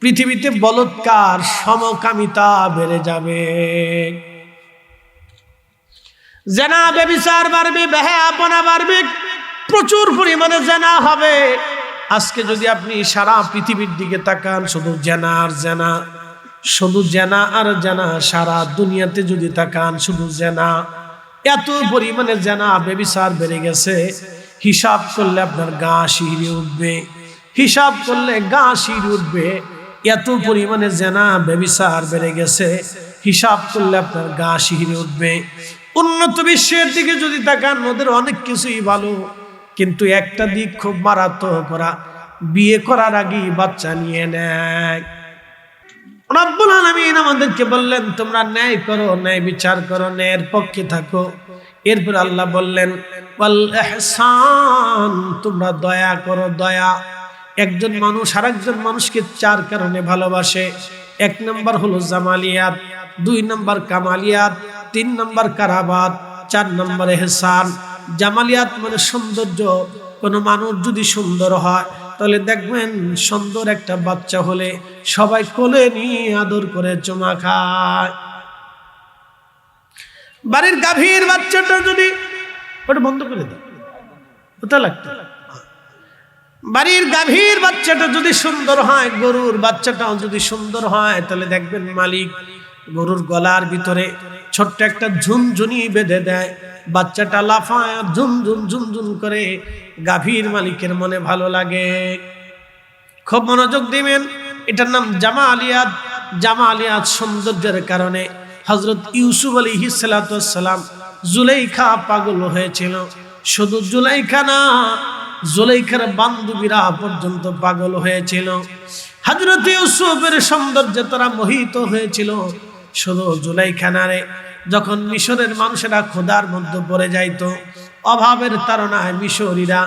পৃথিবীতে বলৎকার সমকামিতা বেড়ে যাবে, জেনা ব্যভিচার বাড়বে, বেহায়াপনা বাড়বে, প্রচুর পরিমাণে জেনা হবে। আজকে যদি আপনি সারা পৃথিবীর দিকে তাকান, শুধু জেনা আর জেনা, শুধু জেনা আর জেনা। সারা দুনিয়াতে যদি তাকান শুধু জেনা, এত পরিমাণে জেনা ব্যভিচার বেড়ে গেছে, হিসাব করলে আপনার গা শিহরে উঠবে, হিসাব করলে গা শিহরে উঠবে। এত পরিমাণে জেনা ব্যভিচার বেড়ে গেছে, হিসাব করলে আপনার গা শিহরে উঠবে। উন্নত বিশ্বের দিকে যদি তাকান, ওদের অনেক কিছুই ভালো, কিন্তু একটা দিক খুব মারাত্মক, ওরা বিয়ে করার আগেই বাচ্চা নিয়ে নেয়। রব্বুল আলামিন আমাদেরকে বললেন তোমরা ন্যায় করো, ন্যায় বিচার করো, ন্যায়ের পক্ষে থাকো। এরপর আল্লাহ বললেন ওয়াল ইহসান, তোমরা দয়া করো, দয়া। একজন মানুষ আরেকজন মানুষকে চার কারণে ভালোবাসে। এক নম্বর হলো জামালিয়াত, দুই নম্বর কামালিয়াত, তিন নম্বর কারাবাত, চার নম্বর ইহসান। জামালিয়াত মানে সৌন্দর্য। কোনো মানুষ যদি সুন্দর হয় তাহলে দেখবেন সুন্দর একটা বাচ্চা হলে সবাই কোলে নিয়ে আদর করে চুমা খায়। বাড়ির গাভীর বাচ্চাটা যদি, ওটা বন্ধ করে দাও, ওটা লাগতো। বাড়ির গাভীর বাচ্চাটা যদি সুন্দর হয়, গরুর বাচ্চাটাও যদি সুন্দর হয়, তাহলে দেখবেন মালিক গরুর গলার ভিতরে ছোট্ট একটা ঝুনঝুনি বেঁধে দেয়। বাচ্চাটা লাফায় আর ঝুনঝুন ঝুনঝুন করে, গাভীর মালিকের মনে ভালো লাগে। খুব মনোযোগ দিবেন, এটার নাম জামালিয়াত। জামালিয়াত সৌন্দর্যের কারণে হযরত ইউসুফ আলাইহিস সালাতু ওয়াস সালাম জুলাইখা পাগল হয়েছিল। শুধু জুলাইখা না, জুলাইখার বান্ধবীরা পর্যন্ত পাগল হয়েছিল। হযরত ইউসুফের সৌন্দর্যে তারা মোহিত হয়েছিল। শুধু জুলাইখা না রে, যখন মিশরের মানুষেরা ক্ষুধার মধ্যে পড়ে যাইত, অভাবের তাড়নায় মিশরীরা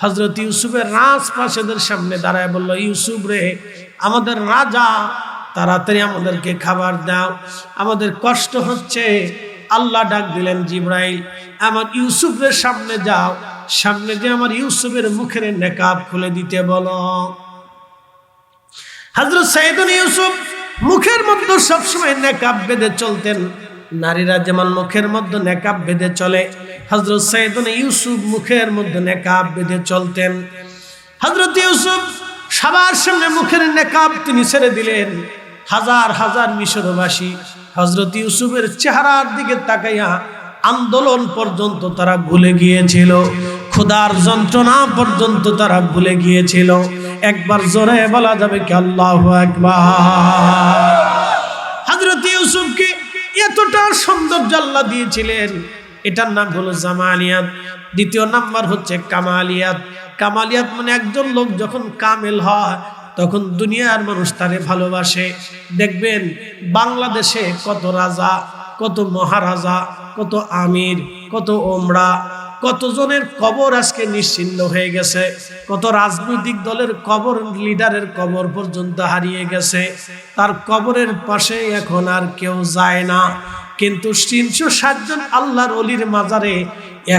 হযরত ইউসুফের রাজপ্রাসাদের সামনে দাঁড়ায় বলল, ইউসুফ রে, আমাদের রাজা, তাড়াতাড়ি আমাদেরকে খাবার দাও, আমাদের কষ্ট হচ্ছে। আল্লাহ ডাক দিলেন জিবরাইল, আমার ইউসুফের সামনে যাও, সামনে যে আমার ইউসুফের মুখের নেকাব খুলে দিতে বলো। হযরত সাইয়েদনা ইউসুফ মুখের মধ্যে সবসময় নেকাব বেঁধে চলতেন। নারীরা যেমন মুখের মধ্যে নেকাব বেঁধে চলে, হযরত সাইয়েদনা ইউসুফ মুখের মধ্যে নেকাব বেঁধে চলতেন। হযরত ইউসুফ সবার সামনে মুখের নেকাব তিনি ছেড়ে দিলেন। হাজার হাজার মিশরবাসী হযরত ইউসুফের চেহারার দিকে তাকাইয়া আন্দোলন পর্যন্ত তারা ভুলে গিয়েছিল, ক্ষুধার যন্ত্রণা পর্যন্ত তারা ভুলে গিয়েছিল। একবার জোরে বলা যাবে কি আল্লাহু আকবার। হযরত ইউসুফকে এতটা সৌন্দর্য আল্লাহ দিয়েছিলেন, এটার নাম হলো জামালিয়াত। দ্বিতীয় নাম্বার হচ্ছে কামালিয়াত। কামালিয়াত মানে একজন লোক যখন কামেল হয় তখন দুনিয়ার মানুষ তারে ভালোবাসে। দেখবেন বাংলাদেশে কত রাজা, কত মহারাজা, কত আমির, কত ওমরা, কতজনের কবর আজকে নিশ্চিহ্ন হয়ে গেছে, কত রাজনৈতিক দলের কবর, লিডারের কবর পর্যন্ত হারিয়ে গেছে। তার কবরের পাশে এখন আর কেউ যায় না। কিন্তু ৩৬০ জন আল্লাহর ওলির মাজারে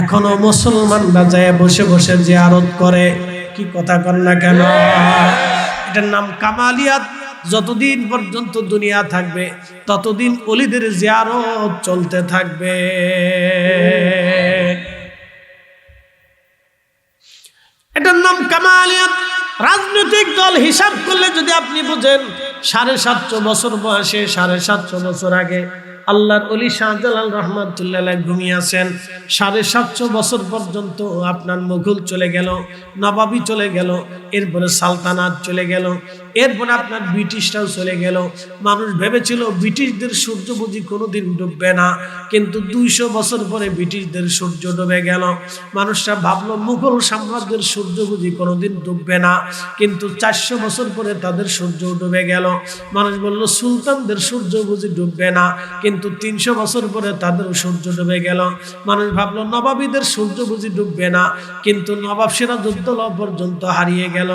এখনো মুসলমানরা যায় বসে বসে জিয়ারত করে। কি কথা কন না কেন? এটার নাম কামালিয়াত। যতদিন পর্যন্ত দুনিয়া থাকবে ততদিন ওলিদের জিয়ারত চলতে থাকবে। এটার নাম কামালিয়াত। রাজনৈতিক দল হিসাব করলে যদি আপনি বুঝেন, ৭৫০ বছর বয়সে, ৭৫০ বছর আগে আল্লাহর ওলি শাহজালাল রহমাতুল্লাহ আলাইহি ঘুমিয়ে আছেন। ৭৫০ বছর পর্যন্ত আপনার মুঘল চলে গেল, নবাবী চলে গেল, এরপরে সালতানাত চলে গেল, এরপরে আপনার ব্রিটিশরাও চলে গেল। মানুষ ভেবেছিল ব্রিটিশদের সূর্য বুঝি কোনোদিন ডুববে না, কিন্তু ২০০ বছর পরে ব্রিটিশদের সূর্য ডুবে গেল। মানুষরা ভাবলো মুঘল সাম্রাজ্যের সূর্য বুঝি কোনোদিন ডুববে না, কিন্তু ৪০০ বছর পরে তাদের সূর্য ডুবে গেল। মানুষ বলল সুলতানদের সূর্য বুঝি ডুববে না, কিন্তু ৩০০ বছর পরে তাদের সূর্য ডুবে গেল। মানুষ ভাবলো নবাবীদের সূর্য বুঝি ডুববে না, কিন্তু নবাব সিরাজউদ্দৌলা পর্যন্ত হারিয়ে গেল।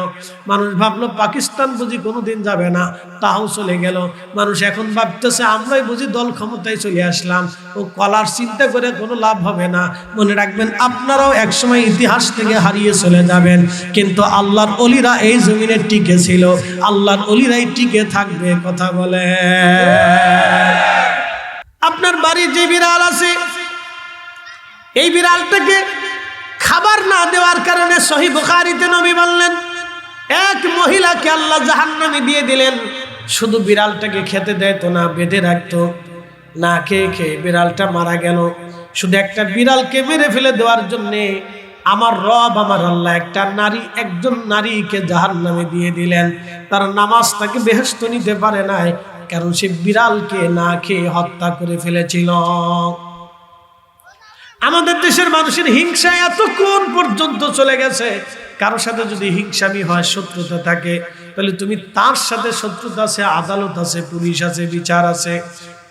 মানুষ ভাবলো পাকিস্তান বুঝি বুঝি কোনোদিন যাবে না, তাও চলে গেল। মানুষ এখন ভাবতেছে আমরাই বুঝি দল ক্ষমতায় চলে আসলাম। ও কলার চিন্তা করে কোনো লাভ হবে না। মনে রাখবেন, আপনারাও একসময় ইতিহাস থেকে হারিয়ে চলে যাবেন, কিন্তু আল্লাহর ওলিরা এই জমিনে টিকে ছিল, আল্লাহর ওলিরাই টিকে থাকবে। কথা বলে। আপনার বাড়ির যে বিড়াল আছে, এই বিড়ালটাকে খাবার না দেওয়ার কারণে সহিহ বুখারীতে নবী বললেন, এক মহিলাকে আল্লাহ জাহান্নামে দিয়ে দিলেন। শুধু বিড়ালটাকে খেতে দেয় তো না, বেঁধে রাখতো, না খেয়ে খেয়ে বিড়ালটা মারা গেল। শুধু একটা বিড়ালকে মেরে ফেলে দেওয়ার জন্যে আমার রব, আমার আল্লাহ একজন নারীকে জাহান্নামে দিয়ে দিলেন। তার নামাজটাকে বেহেশত নিতে পারে নাই, কারণ সে বিড়ালকে না খেয়ে হত্যা করে ফেলেছিল। আমাদের দেশের মানুষের হিংসা এতক্ষণ পর্যন্ত চলে গেছে, কারোর সাথে যদি হিংসামি হয়, শত্রুতা থাকে, তাহলে তুমি তার সাথে শত্রুতা আছে, আদালত আছে, পুলিশ আছে, বিচার আছে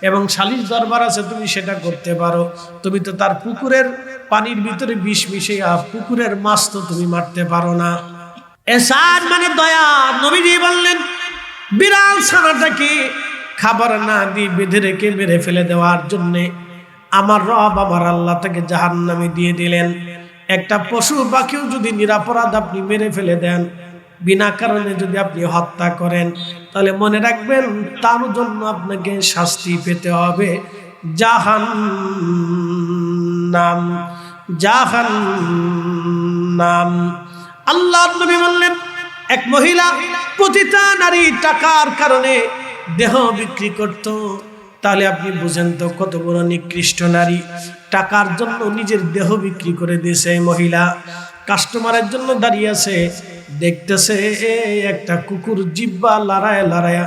এবং সালিশ দরবার আছে, তুমি সেটা করতে পারো। তুমি তো তার পুকুরের পানির ভিতরে বিষ মিশিয়ে পুকুরের মাছ তো তুমি মারতে পারো না। এহসান মানে দয়া। নবীজি বললেন, বিড়াল ছানাটাকে খাবার না দিয়ে বেঁধে রেখে মেরে ফেলে দেওয়ার জন্যে আমার রব, আমার আল্লাহ তাকে জাহান্নামে দিয়ে দিলেন। একটা পশু পাখিও যদি নিরাপরাধ আপনি মেরে ফেলে দেন, বিনা কারণে যদি আপনি হত্যা করেন, তাহলে মনে রাখবেন তার জন্য আপনাকে শাস্তি পেতে হবে জাহান্নাম, জাহান্নাম। আল্লাহর নবী বললেন, এক মহিলা প্রতিটা নারী টাকার কারণে দেহ বিক্রি করত। তাহলে আপনি বুঝেন তো কত বড় নিকৃষ্ট নারী। টাকার জন্য নিজের দেহ বিক্রি করে দিয়েছে এই মহিলা। কাস্টমারের জন্য দাঁড়িয়ে আছে, দেখতেছে একটা কুকুর জিব্বা লড়ায় লড়ায়া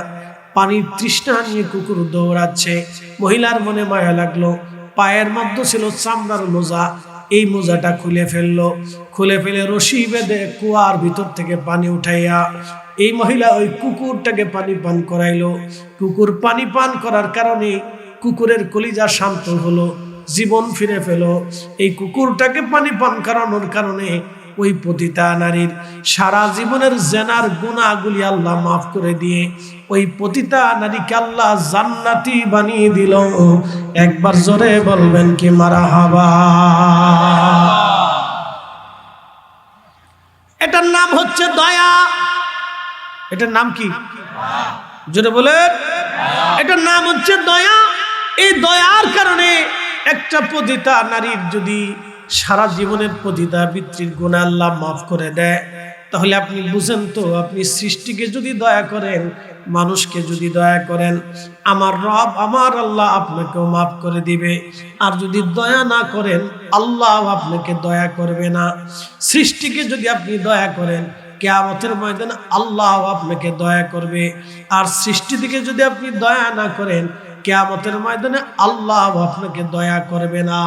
পানির তৃষ্ণা নিয়ে কুকুর দৌড়াচ্ছে। মহিলার মনে মায়া লাগলো। পায়ের মধ্যে ছিল চামড়ার মোজা, এই মোজাটা খুলে ফেললো। খুলে ফেলে রশি বেঁধে কুয়ার ভিতর থেকে পানি উঠাইয়া এই মহিলা ওই কুকুরটাকে পানি পান করাইলো। কুকুর পানি পান করার কারণে কুকুরের কলিজা শান্ত হলো, জীবন ফিরে পেল। এই কুকুরটাকে পানি পান করানোর কারণে ওই পতিতা নারীর সারা জীবনের জেনার গুনাহগুলি আল্লাহ মাফ করে দিয়ে ওই পতিতা নারীকে আল্লাহ জান্নাতি বানিয়ে দিল। একবার জোরে বলবেন কি মারহাবা। এটার নাম হচ্ছে দয়া। এটার নাম কি? জোরে বলেন। এটার নাম হচ্ছে দয়া। এই দয়ার কারণে একটা পতিতা নারীর যদি সারা জীবনের পতিতা পিতৃর গুনাহ আল্লাহ মাফ করে দেয়, তাহলে আপনি বুঝেন তো, আপনি সৃষ্টিকে যদি দয়া করেন, মানুষকে যদি দয়া করেন, আমার রব, আমার আল্লাহ আপনাকেও মাফ করে দিবে। আর যদি দয়া না করেন, আল্লাহ আপনাকে দয়া করবে না। সৃষ্টিকে যদি আপনি দয়া করেন, কিয়ামতের ময়দানে আল্লাহ আপনাকে দয়া করবে। আর সৃষ্টি থেকে যদি আপনি দয়া না করেন, কিয়ামতের ময়দানে আল্লাহ আপনাকে দয়া করবে না।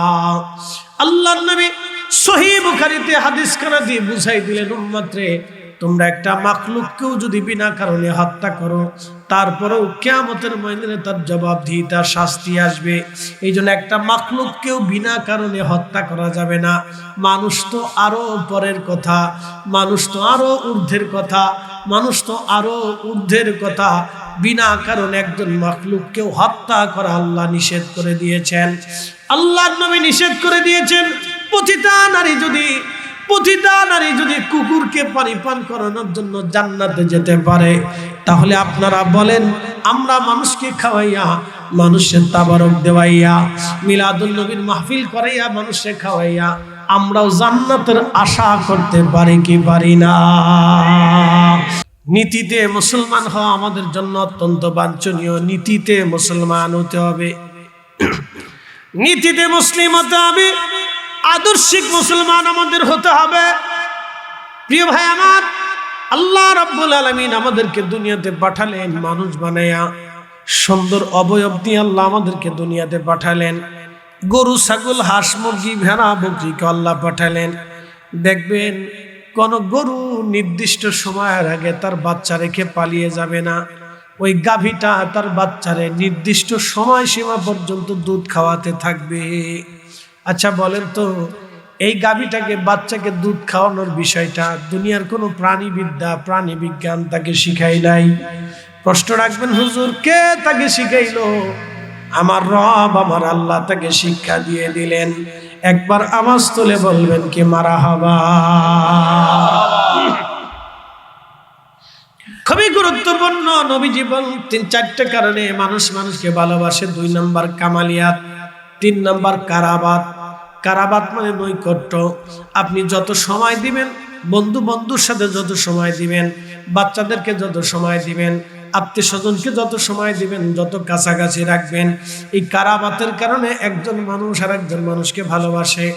আল্লাহর নবী সহিহ বুখারীতে হাদিস খানা দিয়ে বুঝাই দিলেন, উম্মতরে, তোমরা একটা মাখলুককেও যদি বিনা কারণে হত্যা করো, তারপরেও কিয়ামতের ময়দানে তার জবাবদিহিতার শাস্তি আসবে। এই জন্য একটা মাখলুককেও বিনা কারণে হত্যা করা যাবে না। মানুষ তো আরো পরের কথা, মানুষ তো আরো ঊর্ধ্বের কথা, মানুষ তো আরো ঊর্ধ্বের কথা। বিনা কারণে একজন মাখলুককেও হত্যা করা আল্লাহ নিষেধ করে দিয়েছেন। আল্লাহর নবী নিষেধ করে দিয়েছেন। পতিতা নারী যদি কুকুরকে পানি পান করানোর জন্য জান্নাতে যেতে পারে, তাহলে আপনারা বলেন, আমরা মানুষকে খাওয়াইয়া, মানুষের তাবারক দেওয়াইয়া, মিলাদুল নবীর মাহফিল করাইয়া, মানুষকে খাওয়াইয়া আমরাও জান্নাতের আশা করতে পারি কি পারি না? নীতিতে মুসলমান হওয়া আমাদের জন্য অত্যন্ত বাঞ্ছনীয়। নীতিতে মুসলমান হতে হবে, নীতিতে মুসলিম হতে হবে, আদর্শিক মুসলমান আমাদের হতে হবে। প্রিয় ভাই আমার, আল্লাহ রাব্বুল আলামিন আমাদেরকে দুনিয়াতে পাঠালেন মানুষ বানায়া, সুন্দর অবয়ব দিয়ে আল্লাহ আমাদেরকে দুনিয়াতে পাঠালেন। গরু, ছাগল, হাঁস, মুরগি, ভেড়া, বকরিকে আল্লাহ পাঠালেন। দেখবেন কোন গরু নির্দিষ্ট সময়ের আগে তার বাচ্চা রেখে পালিয়ে যাবে না। ওই গাভীটা তার বাচ্চারে নির্দিষ্ট সময়সীমা পর্যন্ত দুধ খাওয়াতে থাকবে। আচ্ছা বলেন তো, এই গাভীটাকে বাচ্চাকে দুধ খাওয়ানোর বিষয়টা দুনিয়ার কোনো প্রাণীবিদ্যা প্রাণী বিজ্ঞান তাকে শিখাই নাই। প্রশ্ন রাখবেন, হুজুর কে তাকে শিখাইলো? আমার রব আমার আল্লাহ তাকে শিক্ষা দিয়ে দিলেন। একবার আওয়াজ তুলে বলবেন কি মারহাবা। খুবই গুরুত্বপূর্ণ। নবীজি বলেন 3-4টা কারণে মানুষ মানুষকে ভালোবাসে। 2 নাম্বার কামালিয়াত, 3 নাম্বার কারাবাত। কারাবাত মানে নৈকট্য। আপনি যত সময় দিবেন, বন্ধুর সাথে যত সময় দিবেন, বাচ্চাদেরকে যত সময় দিবেন, আত্মীয় স্বজনকে যত সময় দিবেন, যত কাছাকাছি রাখবেন, এই কারাবাতের কারণে একজন মানুষ আর একজন মানুষকে ভালোবাসে।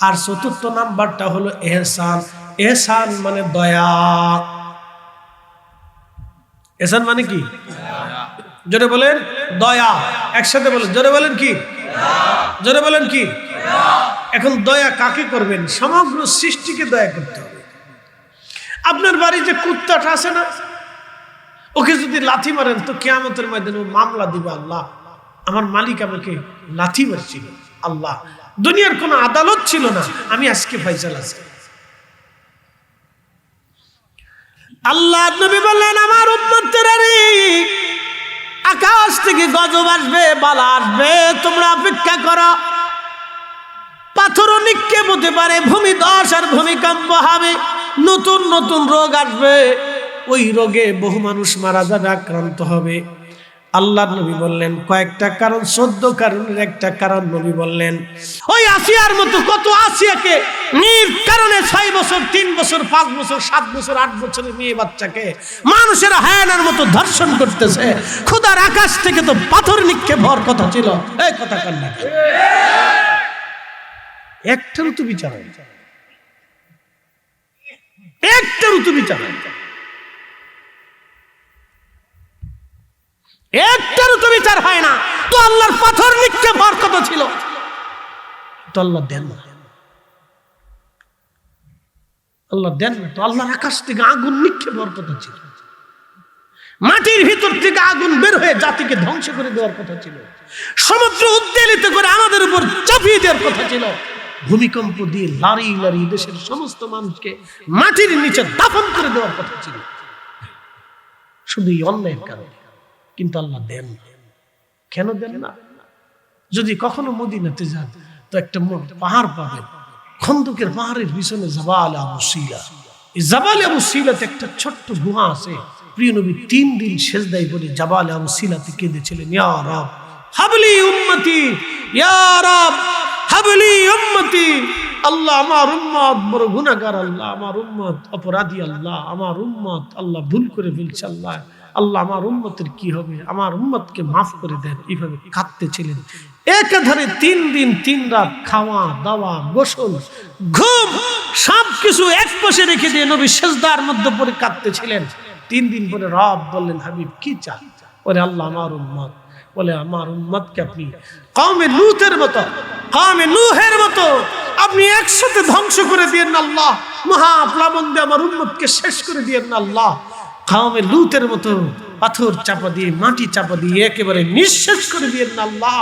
আর 4র্থ নাম্বারটা হলো এহসান। এহসান মানে দয়া। এহসান মানে কি? জোরে বলেন দয়া। একসাথে বলেন, জোরে বলেন কি? জোরে বলেন কি? এখন দয়া কাকে করবেন? সমগ্র সৃষ্টিকে দয়া করতে হবে। আপনার বাড়ি যে কুত্তাটা আছে না, ওকে যদি লাথি মারেন তো কিয়ামতের ময়দানে ও মামলা দিবে, আল্লাহ আমার মালিক আমাকে লাথি মারছিল, আল্লাহ দুনিয়ার কোনো আদালত ছিল না, আমি আজকে ফয়সালা চাই। আল্লাহ নবী বললেন, আমার উম্মতেরা রে, আকাশ থেকে গজব আসবে, বালা আসবে, তোমরা অপেক্ষা করো। পাথরও নিক্ষেপ হতে পারে, ভূমিধস আর ভূমিকম্প হবে, নতুন নতুন রোগ আসবে, ওই রোগে বহু মানুষ মারা যাবে, আক্রান্ত হবে। আল্লাহ নবী বললেন কয়েকটা কারণ, 14 কারণের একটা কারণ নবী বললেন। ওই আসিয়ার মতো কত আসিয়াকে নির কারণে 6 বছর, 3 বছর, 5 বছর, 7 বছর, 8 বছরের মেয়ে বাচ্চাকে মানুষের হায়ানার মতো ধর্ষণ করতেছে। খোদার আকাশ থেকে তো পাথর নিক্ষেপ হওয়ার কথা ছিল। এই কথা কান না, একটারও তো বিচার হয়, একটারও তো বিচার হয়, একটারও তো বিচার হয় না। তো আল্লাহর পাথর নিক্ষেপ হওয়ার কথা ছিল, তো আল্লাহ দেন না। আল্লাহ দেন না তো। আল্লাহর আকাশ থেকে আগুন নিক্ষেপ হওয়ার কথা ছিল, মাটির ভিতর থেকে আগুন বের হয়ে জাতিকে ধ্বংস করে দেওয়ার কথা ছিল, সমুদ্র উদ্বেলিত করে আমাদের উপর চাপিয়ে দেওয়ার কথা ছিল, ভূমিকম্প দিয়ে লারি লারি দেশের সমস্ত মানুষকে মাটির নিচে দাফন করে দেওয়ার কথা ছিল, শুধু এই অন্যায়ের কারণে। কিন্তু আল্লাহ দেন না। কেন দেন না? যদি কখনো মদিনাতে যান তো একটা পাহাড় পাবেন, খন্দকের পাহাড়ের পিছনে জাবাল আবু সিলা। এই জাবাল আবু সিলাতে একটা ছোট্ট গুহা আছে। প্রিয় নবী 3 দিন সেজদায় পড়ে জাবাল আবু সিলাতে কেঁদেছিলেন, ইয়া রব হাবলি উম্মতি, ইয়া রব হাবলি উম্মতি। আল্লাহ আমার উম্মত বড় গুনাহগার, আল্লাহ আমার উম্মত অপরাধী, আল্লাহ আমার উম্মত আল্লাহ ভুল করে ফেলছে, আল্লাহ আল্লাহ আমার উম্মতের কি হবে, আমার উম্মতকে মাফ করে দেন। এইভাবে কাঁদতেছিলেন একাধারে 3 দিন 3 রাত। খাওয়া দাওয়া, গোসল, ঘুম সবকিছু এক পাশে রেখে দিয়ে নবী সেজদার মধ্যে পড়ে কাঁদতেছিলেন। 3 দিন পরে রব বললেন, হাবিব কি চান? বলে আল্লাহ আমার উম্মত। বলে আমার উম্মতকে আপনি কওমে লূতের মতো, কওমে নূহের মতো আপনি একসাথে ধ্বংস করে দিয়েন না আল্লাহ। মহা প্লাবন দিয়ে আমার উম্মতকে শেষ করে দিয়েন না আল্লাহ। কওমে লূতের মতো পাথর চাপা দিয়ে, মাটি চাপা দিয়ে একেবারে নিঃশেষ করে দিয়েন না আল্লাহ।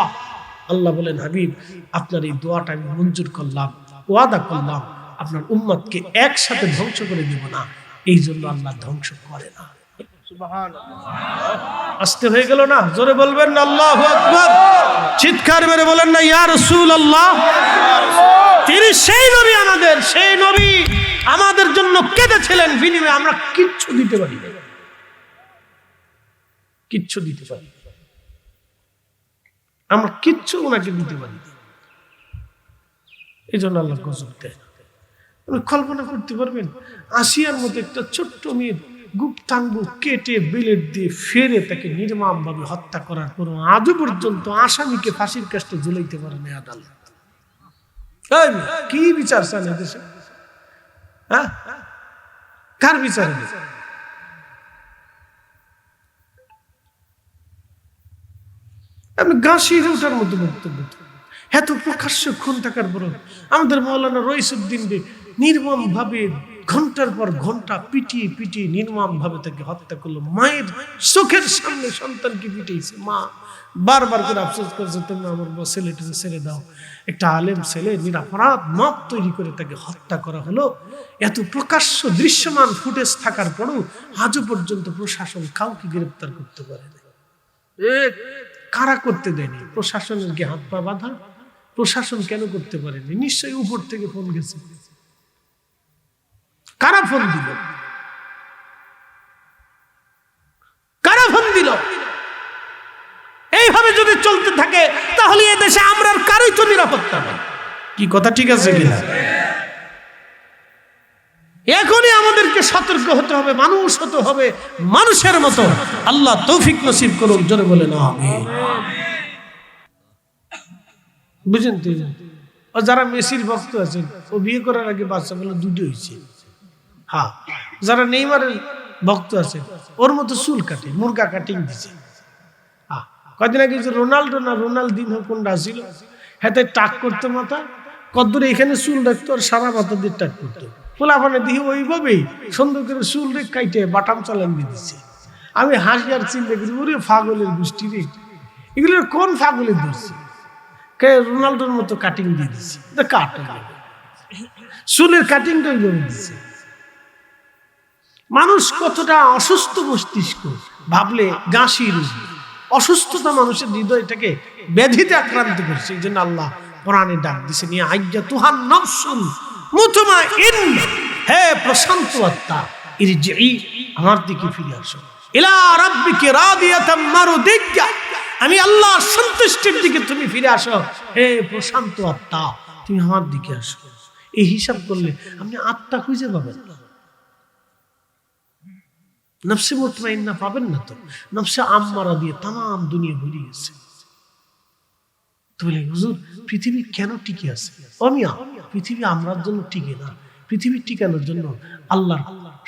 আল্লাহ বলেন, হাবিব আপনার এই দোয়াটা আমি মঞ্জুর করলাম, ওয়াদা করলাম আপনার উম্মতকে একসাথে ধ্বংস করে দিব না। এই জন্য আল্লাহ ধ্বংস করে না। আসতে হয়ে গেল না? জোরে বলবেন না আল্লাহু আকবার। চিৎকার মেরে বলেন না ইয়া রাসূলুল্লাহ। তিনি সেই নবী, আমাদের সেই নবী আমাদের জন্য কেঁদেছিলেন, বিনিময়ে আমরা কিচ্ছু দিতে পারি না, কিচ্ছু দিতে পারি, আমরা কিচ্ছু ওনাকে দিতে পারি। এই জন্য আল্লাহ গজব দেয়। আপনি কল্পনা করতে পারবেন আসিয়ার মতো একটা ছোট্ট মেয়ে গুপ্তাঙ্গ কেটে বিলেট দিয়ে ফেরে তাকে নির্মম ভাবে হত্যা করার পর আজও পর্যন্ত আসামিকে ফাঁসির কাস্টে ঝুলাইতে পারে না আদালত। কি বিচার চান এদেশে? হ্যাঁ, কার বিচার? আপনি গাছির ওঠার মতো বক্তব্য, এত প্রকাশ্য খুন থাকার পর আমাদের মাওলানা রইসুদ্দিন নির্মম ভাবে ঘন্টার পর ঘন্টা পিটিয়ে পিটিয়ে নির্মম ভাবে তাকে হত্যা করলো। মায়ের চোখের সামনে সন্তানকে পিটিয়েছে। মা বারবার করে আফসোস করছে, তুমি আমার ছেলেটাকে ছেড়ে দাও। একটা আলেম ছেলে নিরাপরাধ মত তৈরি করে তাকে হত্যা করা হলো। এত প্রকাশ্য দৃশ্যমান ফুটেজ থাকার পরও আজও পর্যন্ত প্রশাসন কাউকে গ্রেফতার করতে পারেনি। কারা করতে দেয়নি? প্রশাসনের কি হাত পা বাঁধা? প্রশাসন কেন করতে পারেনি? নিশ্চয়ই উপর থেকে ফোন গেছে। কারা ফোন দিল? কারা ফোন দিল? এইভাবে যদি চলতে থাকে তাহলে এই দেশে আমরা আর কারোই তো নিরাপত্তা নেই। কি কথা ঠিক আছে কিনা? এখনই আমাদেরকে সতর্ক হতে হবে, মানুষ হতে হবে মানুষের মতো। আল্লাহ তৌফিক নসিব করুন, জোরে বলে না আমিন। বুঝেন তো? ও যারা মেসির ভক্ত আছেন, ও বিয়ে করার আগে বাচ্চা বলে দুটো হয়েছে। হ্যাঁ, যারা নেইমারের ভক্ত আছে, ওর মতো চুল কাটে, মুরগা কাটিং দিছে। কদিন আগে যে রোনাল্ডো না রোনালদিন কোনটা ছিল, হাতে টাক করতো মাথা, কদ্দূর এখানে চুল রাখতো আর সারা মাথা দিয়ে টাক করতো। পোলাপানে দিয়ে ওইভাবেই সুন্দর করে চুল রেখ কাইটে বাটাম চালান দিয়ে দিচ্ছে। আমি হাসি আর চিন্তা করি, ওরে ফাগলের গোষ্ঠী রে, এগুলোর কোন ফাগলের ধরছে? কে রোনাল্ডোর মতো কাটিং দিয়ে দিচ্ছে, কাট চুলের কাটিংটা ওইভাবে দিচ্ছে। মানুষ কতটা অসুস্থ মস্তিষ্ক ভাবলে গাছি রুগী। অসুস্থতা মানুষের হৃদয়টাকে ব্যাধিতে আক্রান্ত করছে। এই জন্য আল্লাহ কোরআনে ডাক দিছে, নিয়ে আইয়া তুহান নফসুন মুতমাইন্না, হে প্রশান্ত আত্মা, ইরজিই, আমার দিকে ফিরে আসো। ইলা রাব্বিকি রাদিয়াতাম মারদিয়া, আমি আল্লাহর সন্তুষ্টির দিকে তুমি ফিরে আসো। হে প্রশান্ত আত্মা, তুমি আমার দিকে আসো। এই হিসাব করলে আপনি আত্মা খুঁজে পাবেন না, নফসে মুতমাইন্না পাবেন না। তো নফসে আম্মারা দিয়ে তাম দুনিয়া ভরে গেছে। তো বলে হুজুর, পৃথিবী কেন টিকে আছে? অমিয়া, পৃথিবী আমরার জন্য টিকে না। পৃথিবী টিকানোর জন্য আল্লাহর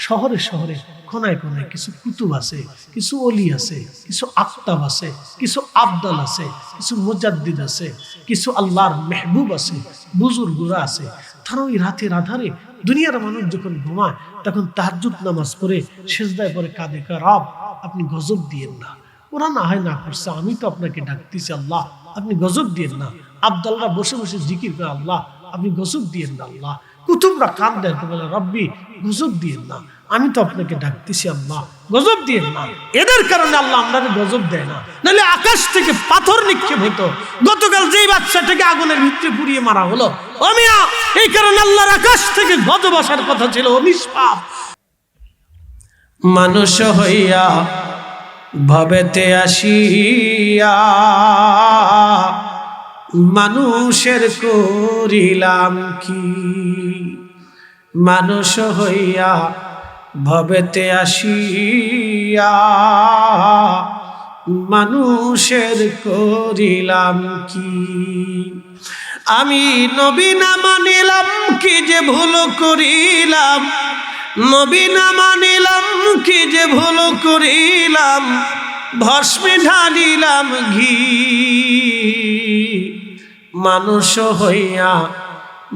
শহরে শহরে কোনায় কোনায় কিছু কুতুব আছে, কিছু ওলি আছে, কিছু আফতাব আছে, কিছু আবদাল আছে, কিছু মুজাদ্দিদ আছে, কিছু আল্লাহর মেহবুব আছে, বুজুর্গরা আছে। তারা ওই রাতের আধারে দুনিয়ার মানুষ যখন ঘুমায় তখন তাহাজ্জুদ নামাজ পড়ে সেজদায় পড়ে কাঁদে, রব আপনি গজব দিয়েন না। ওরা না হয় না করছে, আমি তো আপনাকে ডাকতেছি, আল্লাহ আপনি গজব দিয়েন না। আব্দালরা বসে বসে জিকির করে, আল্লাহ আপনি গজব দিয়েন না। আল্লাহ কুতুবরা কান দেয়, বলে রব্বি গজব দিয়েন না, আমি তো আপনাকে ডাকতেছি, আল্লাহ গজব দিয়েন না। এদের কারণে আল্লাহ আমরা গজব দেয় না, নাহলে আকাশ থেকে পাথর নিক্ষেপ হতো। গতকাল যেই বাচ্চাটাকে আগুনের ভিতরে পুড়িয়ে মারা হলো, অমিয়া, এই কারণে আল্লাহর আকাশ থেকে গজব আসার কথা ছিল। নিষ্পাপ মানুষ হইয়া ভবেতে আসিয়া মানুষের করিলাম কি? মানুষ হইয়া ভবেতে আসিয়া মানুষের করিলাম কি? আমি নবী না মানিলাম কি যে ভুল করিলাম, নবী না মানিলাম কি যে ভুল করিলাম, ভস্মে ঢালিলাম ঘি। মানুষ হইয়া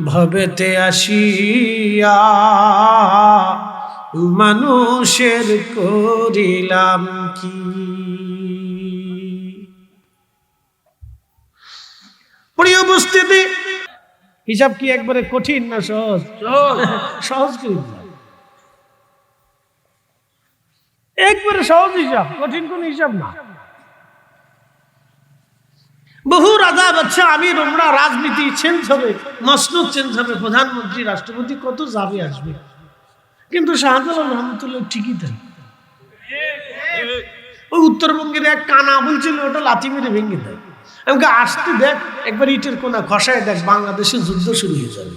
ভবেতে আসিয়া মানুষের করিলাম কি? প্রিয় উপস্থিতি, হিসাব কি একবারে কঠিন না সহজ? সহজ কি একবারে সহজ হিসাব, কঠিন কোন হিসাব না। বহু রাজা বাচ্চা আমির ওমরা রাজনীতি চেঞ্জ হবে, মসনদ চেঞ্জ হবে, প্রধানমন্ত্রী রাষ্ট্রপতি কত যাবে আসবে, কিন্তু শাহজালাল রহমতুল্লাহ ঠিকই দেন। ওই উত্তরবঙ্গের এক কানা বলছিল, ওটা লাথি মেরে ভেঙে দেয়। আমাকে আসতে দেখ, একবার ইটের কোনা খসায় দেখ, বাংলাদেশে যুদ্ধ শুরু হয়ে যাবে।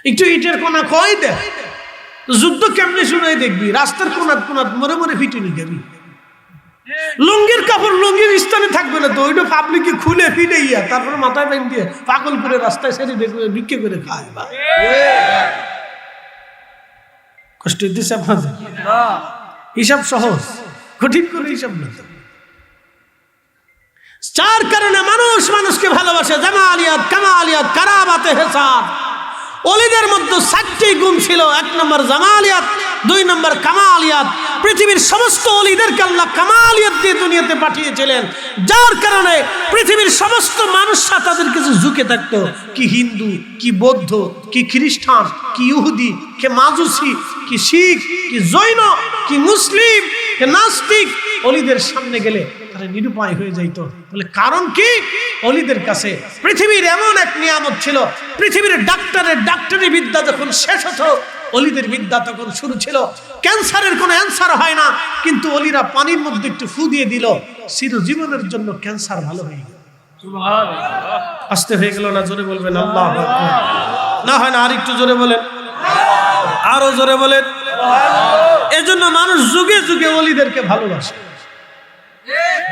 একটু ইটের কোনা খয় দেখ, যুদ্ধ কেমনে শুনে দেখবি। রাস্তার কোনাত কোনাত মরে মরে ফিটে নিয়ে যাবি। লুঙ্গির কাপড় লুঙ্গির স্থানে থাকবে না তো, ওইটা পাবলিকে খুলে ফিরে ইয়া তারপর মাথায় বেঁধে দিয়ে পাগল করে রাস্তায় সেরে দেখবে, বিক্রি করে খায়। কষ্ট দিচ্ছে আপনাদের? হিসাব সহজ, কঠিন করে হিসাব না। যার কারণে মানুষ মানুষকে ভালোবাসে। জামালিয়াত, কামালিয়াত, কারাবাতে হেসাব, ওলিদের মধ্যে 4টি গুণ ছিল। 1 নম্বর জামালিয়াত, 2 নম্বর কামালিয়াত। পৃথিবীর সমস্ত ওলিদেরকে আল্লাহ কামালিয়াত দিয়ে দুনিয়াতে পাঠিয়েছিলেন, যার কারণে পৃথিবীর সমস্ত মানুষরা তাদের কাছে ঝুঁকে থাকতো। কি হিন্দু, কি বৌদ্ধ, কি খ্রিস্টান, কি ইহুদি, কি মাজুসি, কি শিখ, কি জৈন, কি মুসলিম, কি নাস্তিক, ওলিদের সামনে গেলে তারা নিরুপায় হয়ে যাইত। বলে কারণ কি? ওলিদের কাছে পৃথিবীর এমন এক নিয়ামত ছিল, পৃথিবীর ডাক্তারি বিদ্যা যখন শেষ হতো, ওলিদের বিদ্যা তখন শুরু ছিল। ক্যান্সারের কোনো অ্যান্সার হয় না, কিন্তু ওলিরা পানির মধ্যে একটু ফু দিয়ে দিল, চিরজীবনের জন্য ক্যান্সার ভালো হয়ে গেল। সুবহানাল্লাহ। আস্তে হয়ে গেল না? জোরে বলবেন আল্লাহু আকবার। না হয় না? আর একটু জোরে বলেন, আরো জোরে বলেন। এজন্য মানুষ যুগে যুগে ওলিদেরকে ভালোবাসে।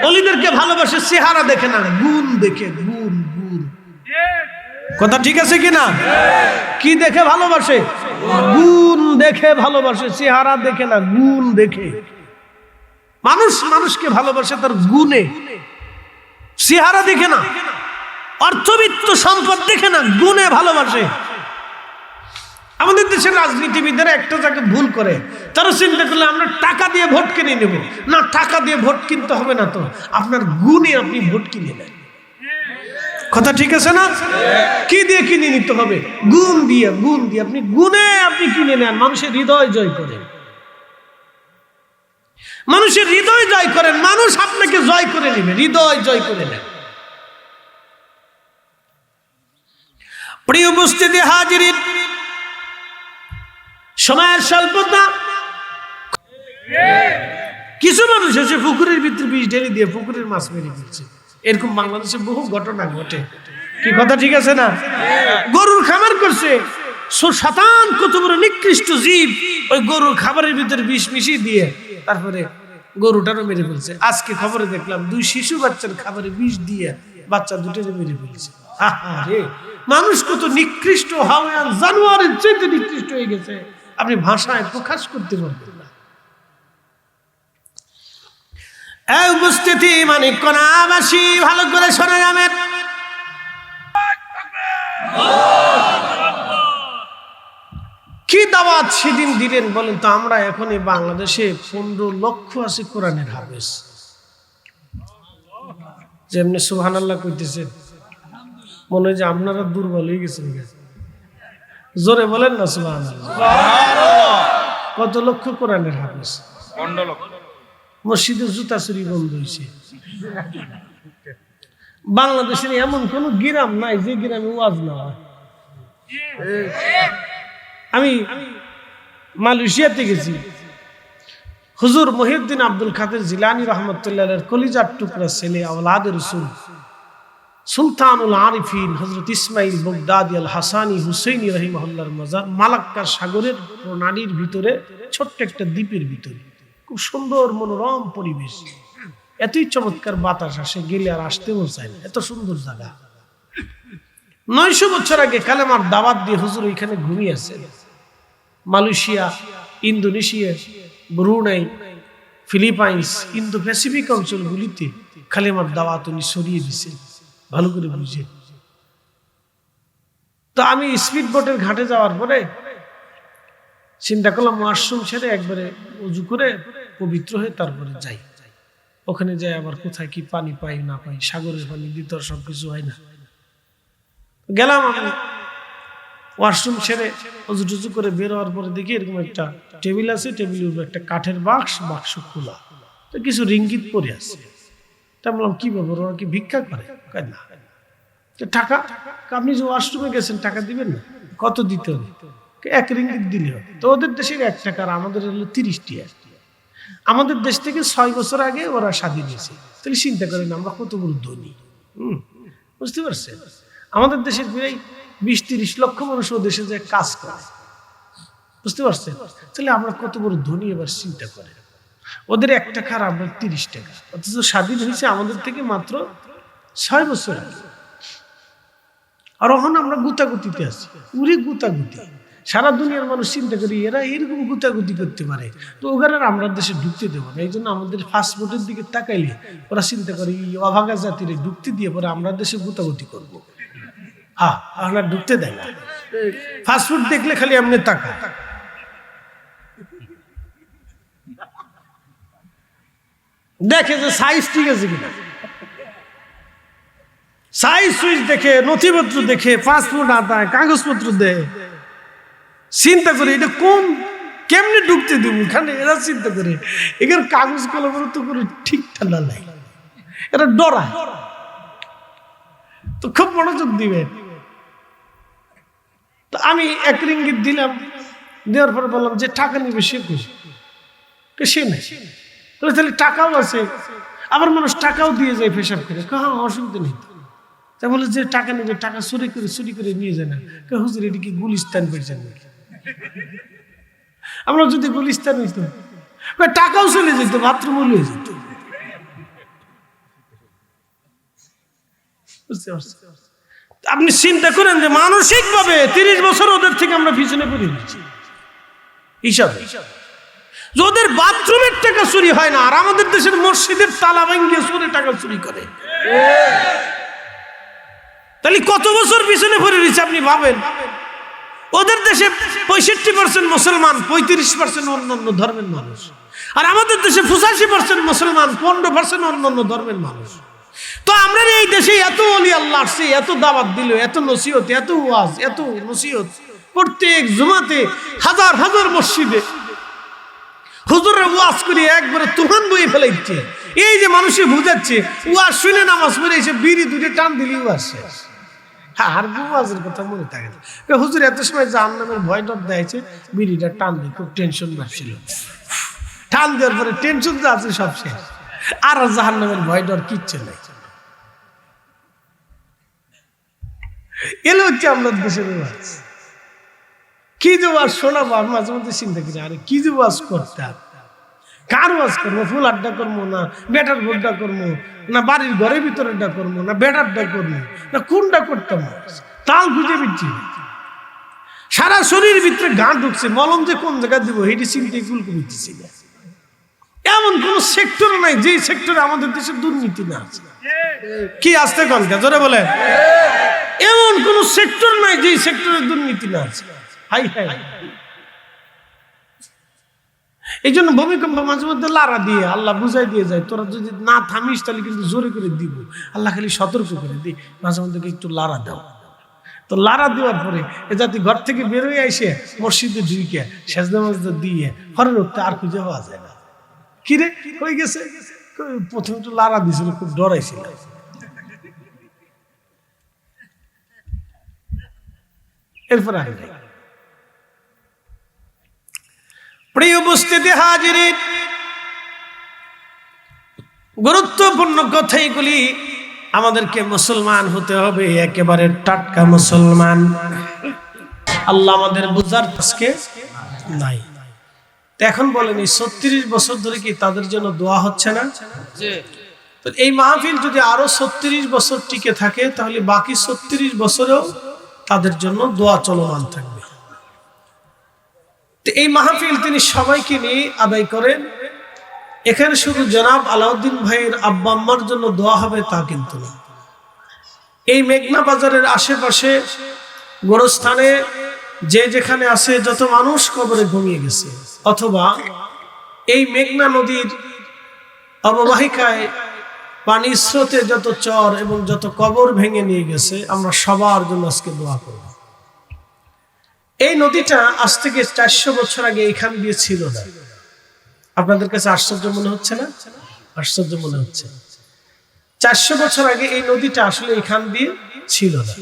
ওলিদেরকে ভালোবাসে চেহারা দেখে না, গুণ দেখে। গুণ গুণ কথা ঠিক আছে কিনা? কি দেখে ভালোবাসে? গুণ দেখে ভালোবাসে, চেহারা দেখে না, গুণ দেখে। মানুষ মানুষকে ভালোবাসে তার গুণে, চেহারা দেখে না, অর্থবিত্ত সম্পদ দেখে না, গুণে ভালোবাসে। আমাদের দেশের রাজনীতিবিদরা একটা জায়গায় ভুল করে, তারা চিন্তা করলে আমরা টাকা দিয়ে ভোট কিনে নেব। না, টাকা দিয়ে ভোট কিনতে হবে না তো, আপনার গুণে আপনি ভোট কিনে নেন। কথা ঠিক আছে না? কি দিয়ে কিনে নিতে হবে? গুণ দিয়ে। গুণ দিয়ে আপনি গুণে আপনি কিনে নেন। মানুষের হৃদয় জয় করেন, মানুষের হৃদয় জয় করেন, মানুষ আপনাকে জয় করে নেবে, হৃদয় জয় করে নেন। প্রিয় উপস্থিতি হাজিরিন, সময়ের স্বল্পতা। কিছু মানুষ এসে পুকুরের ভিতরে বিষ ঢেলে দিয়ে পুকুরের মাছ মেরে ফেলছে। এরকম বাংলাদেশে বহু ঘটনা ঘটে। কি কথা ঠিক আছে না? গরুর খামার করছে, শতান কত বড় নিকৃষ্ট জীব ওই গরুর খাবারের ভিতরে বিষ মিশিয়ে দিয়ে তারপরে গরুটারও মেরে ফেলছে। আজকে খবরে দেখলাম 2 শিশু বাচ্চার খাবারে বিষ দিয়ে বাচ্চা দুটোরে মেরে ফেলছে। আরে মানুষ কত নিকৃষ্ট, হাওয়ান জানোয়ারের চেয়ে নিকৃষ্ট হয়ে গেছে, আপনি ভাষায় প্রকাশ করতে পারবেন না। এই উপস্থিতি মানে কোনাবাসী ভালো করে শোনা যাবেন। কি দাওয়াত সেদিন দিলেন বলেন তো? আমরা এখন এই বাংলাদেশে 15 লক্ষ আছে কোরআনের হাফেজ। যেমনি সুবহানাল্লাহ কইতেছেন, মনে হয় যে আপনারা দুর্বল হয়ে গেছেন। জোরে বলেন না সুবহানাল্লাহ। কত লক্ষ কোরআনের হাফেজ? 15 লক্ষ। মসজিদে জুতা চুরি বন্ধ হয়েছে। বাংলাদেশের এমন কোন গ্রাম নাই যে গ্রামে ওয়াজ না হয়। আমি মালয়েশিয়াতে গেছি, হুজুর মহিউদ্দিন আব্দুল কাদের জিলানী রাহমাতুল্লাহির কলিজার টুকরা ছেলে আওলাদে রাসূল সুলতানুল আরিফিন হযরত ইসমাইল বাগদাদি আল হাসানি হুসাইনি রাহিমাহুল্লাহর মাজার মালাক্কার সাগরের প্রণালীর ভিতরে, ছোট্ট একটা দ্বীপের ভিতরে। খুব সুন্দর মনোরম পরিবেশ, এতই চমৎকার বাতাস আসে, গেলে আর আসতেও চায় না, এত সুন্দর জায়গা। 900 বছর আগে কালেমার দাওয়াত দিয়ে হুজুর এখানে ঘুমিয়ে আছেন। Malaysia, Indonesia, Brunei, Philippines, Indo Pacific অঞ্চলগুলিতে কালেমার দাওয়াত উনি ছড়িয়ে দিয়েছেন। ভালো করে বুঝে। তো আমি স্পিড বোটের ঘাটে যাওয়ার পরে চিন্তা করলাম ওয়াশরুম ছেড়ে একবারে উজু করে পবিত্র হয়ে তারপরে যাই। ওখানে যাই আবার কোথায় কি পানি পাই না পাই, সাগরের পানি দিতে সবকিছু হয় না। গেলাম আমি ওয়াশরুম ছেড়ে উজু টুজু করে বের হওয়ার পরে দেখি এরকম একটা টেবিল আছে, টেবিলের উপর একটা কাঠের বাক্স খোলা, তো কিছু রিঙ্গিত পরে আছে। তা বললাম কি ব্যাপার, ওরা কি ভিক্ষা করে? না। টাকা? আপনি যে ওয়াশরুমে গেছেন টাকা দিবেন না? কত দিতে হবে? 1 রিঙ্গিত দিলে হবে। তো ওদের দেশের 1 টাকা, আর আমাদের হলো 30 টাকা। আমাদের দেশ থেকে 6 বছর আগে ওরা স্বাধীন হয়েছে। তাহলে চিন্তা করেন আমরা কত বড় ধনী। বুঝতে পারছেন? আমাদের দেশের প্রায় 20-30 লক্ষ মানুষ ও দেশে যে কাজ করে। বুঝতে পারছেন? তাহলে আমরা কত বড় ধনী এবার চিন্তা করেন। ওদের 1 টাকা আর আমরা 30 টাকা, অথচ স্বাধীন হয়েছে আমাদের থেকে মাত্র 6 বছর আগে। আর এখন আমরা গুতাগুতিতে আছি, উড়ি গুতাগুতি। সারা দুনিয়ার মানুষ চিন্তা করি এরা এরকম গুতাগুতি করতে পারে, তো ওখানে আমরা দেশে ঢুকতে দেবো না। এই জন্য আমাদের পাসপোর্টের দিকে তাকাইলে ওরা চিন্তা করে অভাগা জাতিরে ঢুকতে দিয়ে পরে আমরা দেশে গুতাগুতি করবো। হ্যাঁ, আমরা ঢুকতে দেয় না। ফাস্টফুড দেখলে খালি এমনি তাকা, দেখে যে সাইজ ঠিক আছে কিনা, সাইজ সুইচ দেখে, নথিপত্র দেখে, পাসপোর্ট আদায়, কাগজপত্র দেয়, চিন্তা করে এটা কোন কেমনে ঢুকতে দিব এখানে, এরা চিন্তা করে এখানে কাগজ কলম তো করে ঠিক ঠান্ডা নাই, এরা ডরায়, তো খুব মনোযোগ দিবেন। তো আমি 1 রিঙ্গিত দিলাম, দেওয়ার পরে বললাম যে টাকা নিবে সে সে নেই, তাহলে টাকাও আছে, আবার মানুষ টাকাও দিয়ে যায় পেশাব করে, হ্যাঁ অসুবিধা নেই। তা বলে যে টাকা নেবে, টাকা চুরি করে নিয়ে যায় না, হুজুর এটা কি গুলিস্তান পেয়েছেন নাকি? আমরা যদি গুলিস্তান হইতাম টাকাও চলে যেত, বাথরুমও নিয়ে যেত। আপনি চিন্তা করেন যে মানসিক ভাবে 30 বছর ওদের থেকে আমরা পিছনে পড়ে দিচ্ছি হিসাবে, ওদের বাথরুমের টাকা চুরি হয় না, আর আমাদের দেশের মসজিদের তালা ভাঙিয়ে চুরি টাকা চুরি করে। তাহলে কত বছর পিছনে পড়ে দিচ্ছে আপনি ভাবেন। ওদের দেশে 65% মুসলমান, 35% অন্যান্য ধর্মের মানুষ, আর আমাদের দেশে 85% মুসলমান, 15% অন্যান্য ধর্মের মানুষ। তো আমরা এই দেশে এত ওলি আল্লাহ আসছে, এত দাওয়াত দিল, এত নসিহত, এত ওয়াজ, এত নসিহত, প্রত্যেক জুমাতে হাজার হাজার মসজিদে হুজুরের ওয়াজ করে একবারে তুফান বয়ে ফেলাইছে। এই যে মানুষে বুঝাচ্ছে, ওয়াজ শুনে নামাজ পড়ে এসে বিড়ি দুটো টান দিলি ওয়াজ শেষ। আর ওয়াজের কথা মনে থাকে না, হুজুর এত সময় জাহান্নামের ভয় ডর দিয়েছে, বিড়িটা টান দিয়ে খুব টেনশন ভাবছিল, টান দেওয়ার পরে টেনশন যা আছে সব শেষ, আর জাহান্নামের ভয় ডর কিচ্ছু নেই। এলো হচ্ছে আমাদের দেশের ওয়াজ। কি যে ওয়াজ শোনাবো, আমি মাঝে মধ্যে চিন্তা করি, আরে কি যে ওয়াজ করতাম, কার ওয়াজ করবো? ফুল আড্ডা করবো না বেটার ভোটটা করবো, না বাড়ির ঘরের ভিতরেরটা করবো, না বেটারটা করবো, না কোনটা করতাম? তাল খুঁজে দিচ্ছি, সারা শরীর ভিতরে গান ঢুকছে, মলম যে কোন জায়গায় দিব সেটি চিন্তাই কুল করতেছি না। এমন কোন সেক্টর নাই যে সেক্টরে আমাদের দেশে দুর্নীতি না আছে। কি আসতে কনকা জোরে বলে, এমন কোন সেক্টর নাই যে সেক্টরে দুর্নীতি না আছে। হাই হাই, এই জন্য ভূমিকম্প মাঝে মধ্যে লারা দিয়ে আল্লাহ বুঝাই দিয়ে যায়, তোরা যদি না থামিস তাহলে কিন্তু জোরে করে দিব। আল্লাহ খালি সতর্ক করে দিই, মাঝে মধ্যে একটু লারা দাও। তো লারা দেওয়ার পরে এ জাতি ঘর থেকে বেরোয় এসে মসজিদে ঢুকে সেজদা মাজদা দিয়ে হরের উঠতে আর খুঁজে পাওয়া যায় না। কিরে কই গেছে? প্রথমে একটু লারা দিয়েছিল, খুব ডরাইছিল। এরপরে আমি প্রিয় উপস্থিতি হাজিরিন, গুরুত্বপূর্ণ কথা এগুলি। আমাদেরকে মুসলমান হতে হবে, একেবারে টাটকা মুসলমান। আল্লাহ আমাদের বুঝার আজকে নাই। এখন বলেন, এই 36 বছর ধরে কি তাদের জন্য দোয়া হচ্ছে না? তো এই মাহফিল যদি আরো 36 বছর টিকে থাকে, তাহলে বাকি 36 বছরেও তাদের জন্য দোয়া চলমান থাকবে। এই মাহফিল তিনি সবাইকে নিয়ে আদায় করেন। এখানে শুধু জনাব আলাউদ্দিন ভাইয়ের আব্বা আম্মার জন্য দোয়া হবে তা কিন্তু না। এই মেঘনা বাজারের আশেপাশে গোরস্থানে যে যেখানে আছে যত মানুষ কবরে ঘুমিয়ে গেছে, অথবা এই মেঘনা নদীর অববাহিকায় পানির স্রোতে যত চর এবং যত কবর ভেঙে নিয়ে গেছে, আমরা সবার জন্য আজকে দোয়া করব। এই নদীটা আজ থেকে 400 বছর আগে এখান দিয়ে ছিল না। আপনাদের কাছে আশ্চর্য মনে হচ্ছে না? আশ্চর্য মনে হচ্ছে। 400 বছর আগে এই নদীটা আসলে এখান দিয়ে ছিল না।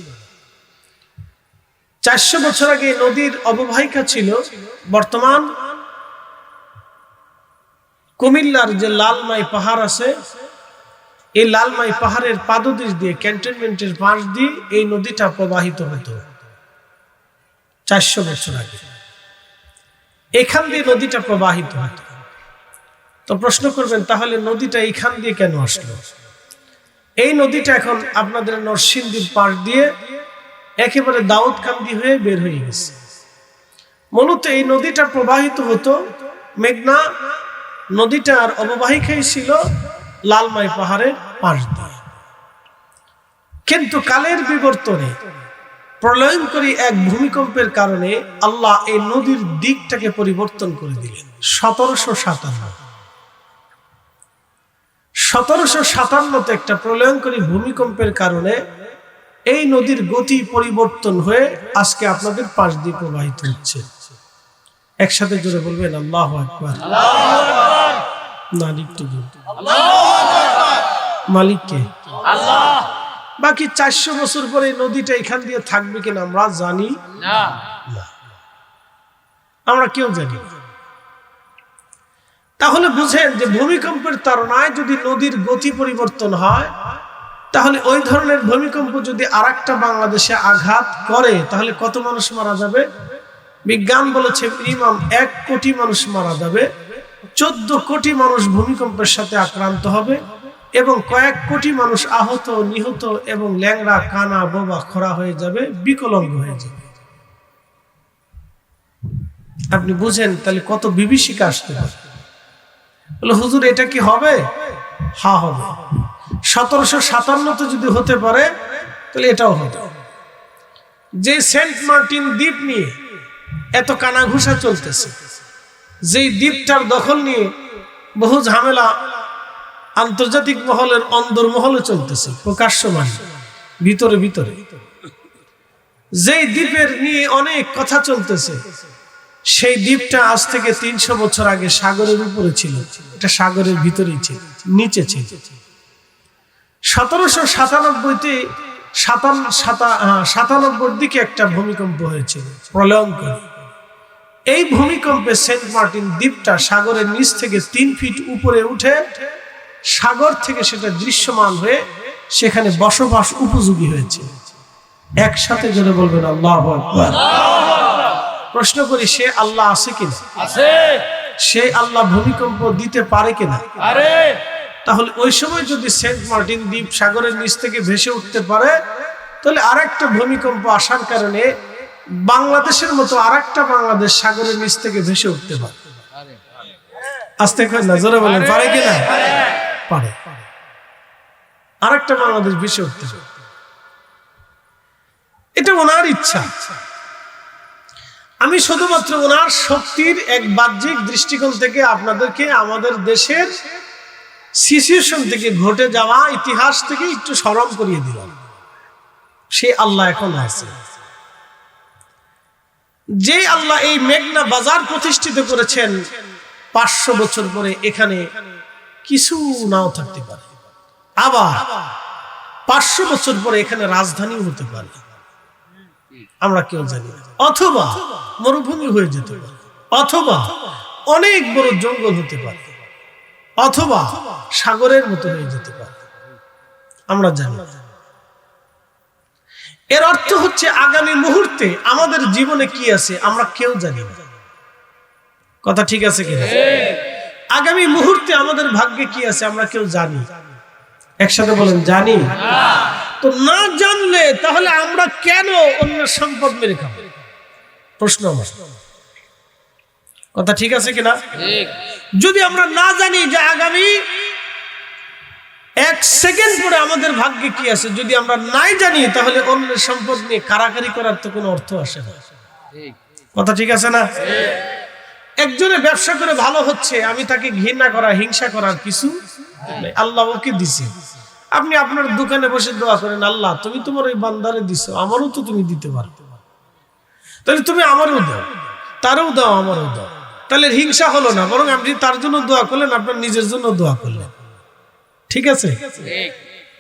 400 বছর আগে এই নদীর অববাহিকা ছিল বর্তমান কুমিল্লার যে লালমাই পাহাড় আছে, এই লালমাই পাহাড়ের পাদদেশ দিয়ে, ক্যান্টনমেন্টের পাশ দিয়ে এই নদীটা প্রবাহিত হতো 400 বছর আগে। এখান দিয়ে নদীটা প্রবাহিত হতো। তো প্রশ্ন করবেন, তাহলে নদীটা এইখান দিয়ে কেন আসলো? এই নদীটা এখন আপনাদের নরসিংদীর পাশ দিয়ে একেবারে দাউদকান্দি হয়ে বের হয়ে গেছে। মূলত এই নদীটা প্রবাহিত হতো মেঘনা নদীটার অববাহিকাই ছিল লালমাই পাহাড়ের পাশ দিয়ে। কিন্তু কালের বিবর্তনে প্রলয়ঙ্করী এক ভূমিকম্পের কারণে আল্লাহ এই নদীর দিকটাকে পরিবর্তন করে দিলেন। 1757 একটা প্রলয়ঙ্করী ভূমিকম্পের কারণে এই নদীর গতি পরিবর্তন হয়ে আজকে আপনাদের পাশ দিয়ে প্রবাহিত হচ্ছে। একসাথে জোরে বলবেন আল্লাহু আকবার। মালিককে আল্লাহ। বাকি 400 বছর পরে নদীটা এখান দিয়ে থাকবে কিনা আমরা জানি না, আমরা কেউ জানি না। তাহলে বুঝেন যে ভূমিকম্পের তাড়নায় যদি নদীর গতি পরিবর্তন হয়, তাহলে ওই ধরনের ভূমিকম্প যদি আরেকটা বাংলাদেশে আঘাত করে তাহলে কত মানুষ মারা যাবে? বিজ্ঞান বলেছে মিনিমাম 1 কোটি মানুষ মারা যাবে। 14 কোটি মানুষ ভূমিকম্পের সাথে আক্রান্ত হবে এবং কয়েক কোটি মানুষ আহত, নিহত এবং ল্যাংড়া, কানা, বোবা, খোড়া হয়ে যাবে, বিকলাঙ্গ হয়ে যাবে। আপনি বুঝেন তাহলে কত বিভীষিকা আসতে পারে। বলে হুজুর এটা কি হবে? হ্যাঁ হবে। 1757 যদি হতে পারে তাহলে এটাও হবে। যে সেন্ট মার্টিন দ্বীপ নিয়ে এত কানাঘুষা চলতেছে, যেই দ্বীপটার দখল নিয়ে বহু ঝামেলা আন্তর্জাতিক মহলের অন্দরমহলে চলতেছে, প্রকাশ্যমান ভিতরে ভিতরে, যেই দ্বীপের নিয়ে অনেক কথা চলতেছে, সেই দ্বীপটা আজ থেকে 300 বছর আগে সাগরের উপরে ছিল। এটা সাগরের ভিতরেই ছিল, নিচে ছিল। 1797-তে 97 দিকে একটা ভূমিকম্প হয়েছিল, প্রলয়ঙ্করী। এই ভূমিকম্পে সেন্ট মার্টিন দ্বীপটা সাগরের নিচ থেকে 3 ফিট উপরে উঠে সাগর থেকে সেটা দৃশ্যমান হয়ে সেখানে বসবাস উপযোগী হয়েছে। একসাথে জোরে বলবেন আল্লাহু আকবার। প্রশ্ন করি, সে আল্লাহ আছে কিনা? আছে। সে আল্লাহ ভূমিকম্প দিতে পারে কিনা? পারে। তাহলে ওই সময় যদি সেন্ট মার্টিন দ্বীপ সাগরের নিচ থেকে ভেসে উঠতে পারে, তাহলে আরেকটা ভূমিকম্প আসার কারণে বাংলাদেশের মতো আরেকটা বাংলাদেশ সাগরের নিচ থেকে ভেসে উঠতে পারে। আস্তে করে নজরে বলেন, পারে কিনা? পারে। আরেকটা বাংলাদেশ ভেসে উঠতে পারে। এটা ওনার ইচ্ছা। আমি শুধুমাত্র ওনার শক্তির এক বাহ্যিক দৃষ্টিকোণ থেকে আপনাদেরকে আমাদের দেশের সিচুয়েশন থেকে, ঘটে যাওয়া ইতিহাস থেকে একটু স্মরণ করিয়ে দিলাম। সে আল্লাহ এখন আছে। যে আল্লাহ এই মেঘনা বাজার প্রতিষ্ঠিত করেছেন, 500 বছর পরে এখানে কিছু নাও থাকতে পারে, আবার 500 বছর পরে এখানে রাজধানীও হতে পারে, আমরা কেউ জানি না। অথবা মরুভূমি হয়ে যেতে পারে, অথবা অনেক বড় জঙ্গল হতে পারে, অথবা সাগরের মতো হয়ে যেতে পারে, আমরা জানি না। এর অর্থ হচ্ছে আগামী মুহূর্তে আমাদের জীবনে কি আছে আমরা কেউ জানি না। কথা ঠিক আছে কিনা? আগামী মুহূর্তে আমাদের ভাগ্যে কি আছে আমরা কেউ জানি? একসাথে বলেন, জানি। তো না জানলে তাহলে আমরা কেন অন্যের সম্পদ মেরে খাবো? প্রশ্ন আমার। কথা ঠিক আছে কিনা? যদি আমরা না জানি যে আগামী 1 সেকেন্ড পরে আমাদের ভাগ্যে কি আছে, যদি আমরা নাই জানি, তাহলে অন্যের সম্পদ নিয়ে কারাকারি করার তো কোনো অর্থ আসে না। কথা ঠিক আছে না? একজনে ব্যবসা করে ভালো হচ্ছে, আমি তাকে ঘৃণা করা, হিংসা করার কিছু নাই। আল্লাহ ওকে দিছে। আপনি আপনার দোকানে বসে দোয়া করেন, আল্লাহ তুমি তোমার ওই বান্দারে দিছো, আমারও তো তুমি দিতে পারো, তাহলে তুমি আমারও দাও, তারও দাও, আমারও দাও। তাহলে হিংসা হলো না, বরং আপনি তার জন্য দোয়া করলেন, আপনার নিজের জন্য দোয়া করলেন। ঠিক আছে?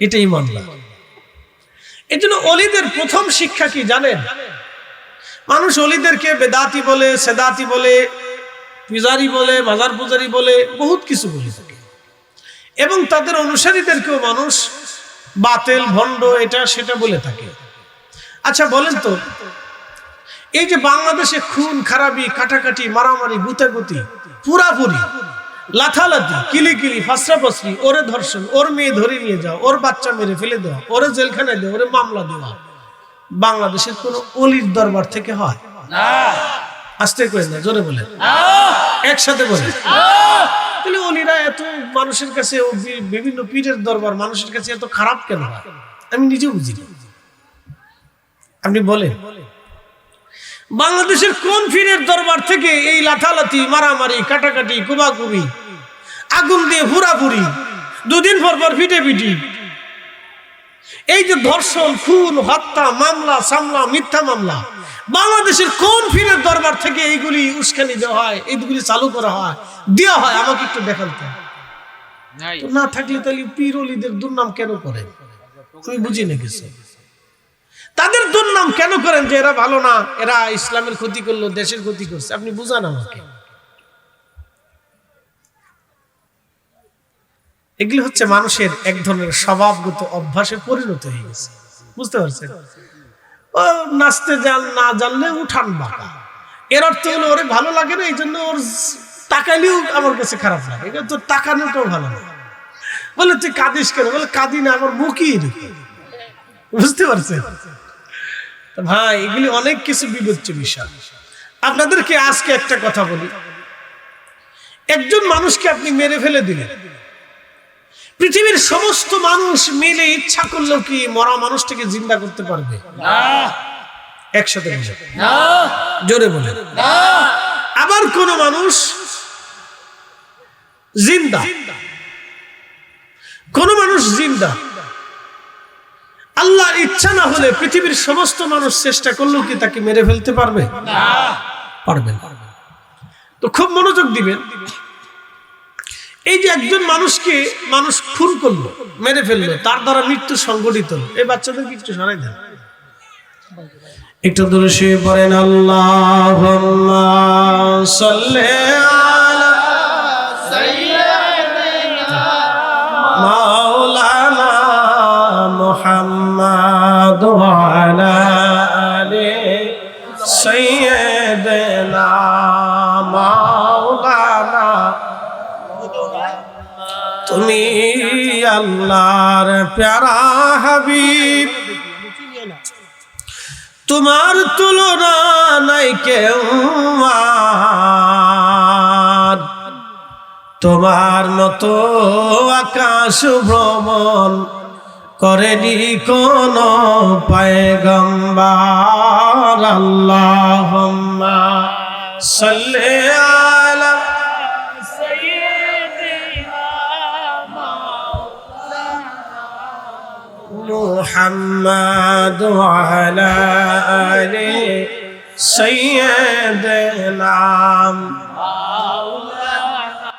এটাই মানলাম। এই জন্য অলিদের প্রথম শিক্ষা কি জানেন? মানুষ অলিদেরকে বেদাতি বলে, সেদাতি বলে, পূজারি বলে, মাজার পূজারি বলে, বহুত কিছু বলে থাকে, এবং তাদের অনুসারীদেরকেও মানুষ বাতেল, ভণ্ড, এটা সেটা বলে থাকে। আচ্ছা বলেন তো, এই যে বাংলাদেশে খুন খারাপি, কাটাকাটি, মারামারি, গুতাগুতি, পুরাপুরি লাথালাথি, কিলিকিলি, ফাসরাফাসরি, ওরে ধর্ষণ, ওর মেয়ে ধরে নিয়ে যাও, ওর বাচ্চা মেরে ফেলে দেওয়া, ওরে জেলখানায় দেওয়া, ওরে মামলা দেওয়া, বাংলাদেশের কোন অলির দরবার থেকে হয় না? আস্তে করে না, জোরে বলেন, একসাথে বলেন। তাহলে অলিরা এত মানুষের কাছে, বিভিন্ন পীরের দরবার মানুষের কাছে এত খারাপ কেন হয়? আমি নিজে বুঝি না। আপনি বলেন বাংলাদেশের কোন পীরের দরবার থেকে এই লাথালাথি, মারামারি, কাটাকাটি, কুবাকুবি, আগুন দিয়ে হুড়াহুড়ি, দুদিন পর পর পিটাপিটি, এই যে ধর্ষণ, খুন, হত্যা, মামলা সামলা, মিথ্যা মামলা, বাংলাদেশের কোন পীরের দরবার থেকে এইগুলি উস্কানি দেওয়া হয়, এইগুলি চালু করা হয়, দেওয়া হয়? আমাকে একটু দেখান তো। না থাকলে তাহলে পীর ওলিদের দুর্নাম কেন করেন? আমি বুঝি না কিছু। তাদের দুর্নাম কেন করেন যে এরা ভালো না, এরা ইসলামের ক্ষতি করলো, দেশের ক্ষতি করছে? আপনি বুঝান আমাকে। এগুলি হচ্ছে মানুষের এক ধরনের স্বভাবগত অভ্যাসে পরিণত হয়ে গেছে, বুঝতে পারছেন? ও নাচতে না জানলে উঠান বাঁকা, এর অর্থ হলো ওরে ভালো লাগে না, এই জন্য ওর তাকাইলেও আমার কাছে খারাপ লাগে। এটা তোর তাকানোটাও ভালো না। বলে তুই কাঁদিস কেন? বলে কাঁদি না, আমার মুখই এরকম। বুঝতে পারছেন ভাই? এগুলি অনেক কিছু বিবেচ্য বিষয়। আপনাদেরকে আজকে একটা কথা বলি, একজন মানুষকে আপনি মেরে ফেলে দিলেন, পৃথিবীর সমস্ত মানুষ মিলে ইচ্ছা করলেও কি মরা মানুষটাকে জিন্দা করতে পারবে? একসাথে জোরে বলে। আবার কোন মানুষ জিন্দা, কোন মানুষ জিন্দা, আল্লাহর ইচ্ছা না হলে পৃথিবীর সমস্ত মানুষ চেষ্টা করলেও কি তাকে মেরে ফেলতে পারবে? পারবে না। তো খুব মনোযোগ দিবেন। এই যে একজন মানুষকে মানুষ খুন করলো, মেরে ফেললো, তার দ্বারা মৃত্যু সংঘটিত, এই বাচ্চাদেরকে একটু সরাই দেন, একটু দূরে শুয়ে পড়েন। আল্লাহুম্মা সাল্লি আলা সাইয়্যিদিনা মাওলানা মুহাম্মাদ ওয়া আলা আলি সাইয়্যিদিনা মাওলানা। তুমি আল্লাহর প্যারা হাবিব, তোমার তুলনা নাই কেউ আর, তোমার মতো আকাশ ভ্রমণ করেনি কোন পয়গম্বর। আল্লাহুম্মা সাল্লি আলা মুহাম্মাদ ওয়া আলা আলি সাইয়্যিদিনা